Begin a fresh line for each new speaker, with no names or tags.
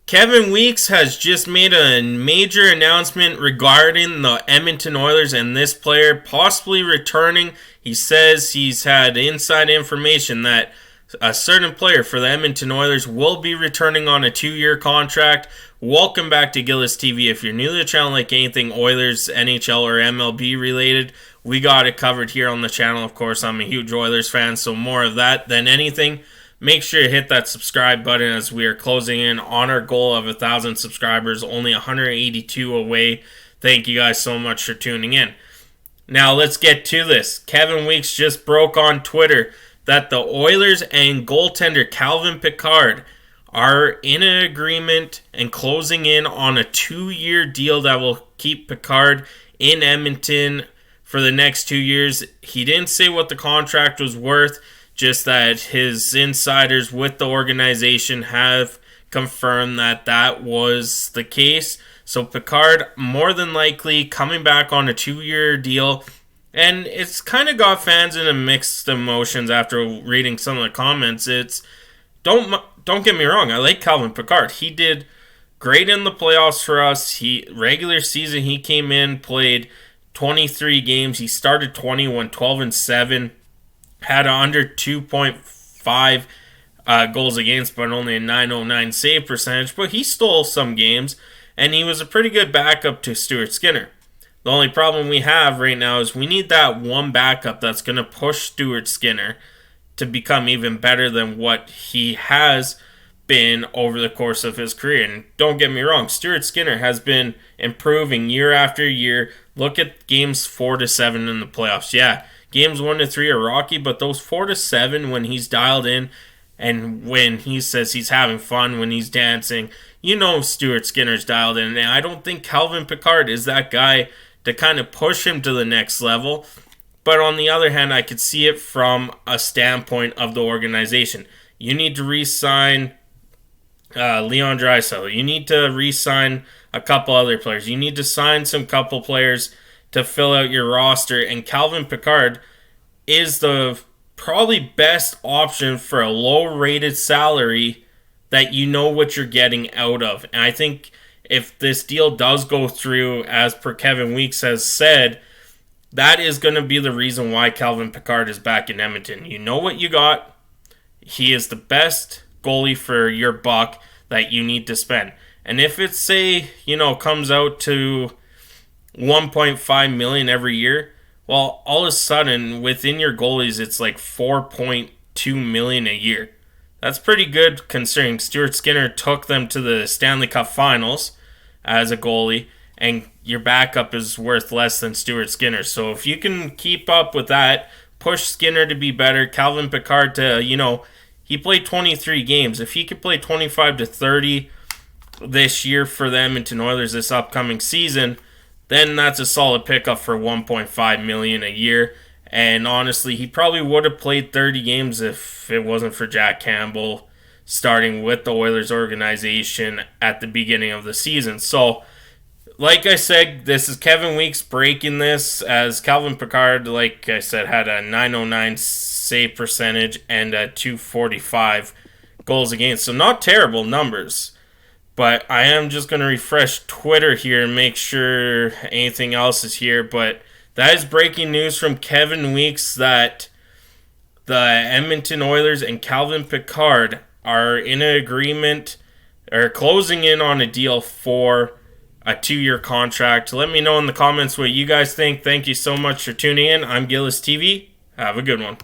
Kevin Weeks has just made a major announcement regarding the Edmonton Oilers and this player possibly returning. He says he's had inside information that a certain player for the Edmonton Oilers will be returning on a 2-year contract. Welcome back to Gillis TV. If you're new to the channel, like anything Oilers, NHL, or MLB related, we got it covered here on the channel. Of course, I'm a huge Oilers fan, so more of that than anything. Make sure you hit that subscribe button as we are closing in on our goal of 1,000 subscribers, only 182 away. Thank you guys so much for tuning in. Now let's get to this. Kevin Weeks just broke on Twitter that the Oilers and goaltender Calvin Pickard are in an agreement and closing in on a 2-year deal that will keep Pickard in Edmonton for the next 2 years. He didn't say what the contract was worth, just that his insiders with the organization have confirmed that that was the case. So Pickard more than likely coming back on a 2-year deal. And it's kind of got fans in a mixed emotions after reading some of the comments. Don't get me wrong, I like Calvin Pickard. He did great in the playoffs for us. Regular season he came in, played 23 games. He started 20, went 12-7. Had under 2.5 goals against, but only a .909 save percentage. But he stole some games, and he was a pretty good backup to Stuart Skinner. The only problem we have right now is we need that one backup that's going to push Stuart Skinner to become even better than what he has been over the course of his career. And don't get me wrong, Stuart Skinner has been improving year after year. Look at games 4-7 in the playoffs. Yeah, games 1-3 are rocky, but those 4-7 when he's dialed in and when he says he's having fun, when he's dancing, you know Stuart Skinner's dialed in. And I don't think Calvin Pickard is that guy to kind of push him to the next level. But on the other hand, I could see it from a standpoint of the organization. You need to re-sign Leon Draisaitl. You need to re-sign a couple other players. You need to sign some couple players to fill out your roster. And Calvin Pickard is the probably best option for a low-rated salary that you know what you're getting out of. And I think if this deal does go through, as per Kevin Weeks has said, that is going to be the reason why Calvin Pickard is back in Edmonton. You know what you got. He is the best goalie for your buck that you need to spend. And if it's, say, comes out to $1.5 million every year, well, all of a sudden, within your goalies, it's like $4.2 million a year. That's pretty good considering Stuart Skinner took them to the Stanley Cup Finals as a goalie, and your backup is worth less than Stuart Skinner. So if you can keep up with that, push Skinner to be better, Calvin Pickard to, he played 23 games. If he could play 25 to 30 this year for the Edmonton Oilers this upcoming season, then that's a solid pickup for $1.5 million a year. And honestly, he probably would have played 30 games if it wasn't for Jack Campbell starting with the Oilers organization at the beginning of the season. So, like I said, this is Kevin Weeks breaking this, as Calvin Pickard, like I said, had a .909 save percentage and a .245 goals against. So not terrible numbers. But I am just going to refresh Twitter here and make sure anything else is here. But that is breaking news from Kevin Weeks that the Edmonton Oilers and Calvin Pickard are in an agreement or closing in on a deal for a 2-year contract. Let me know in the comments what you guys think. Thank you so much for tuning in. I'm Gillis TV. Have a good one.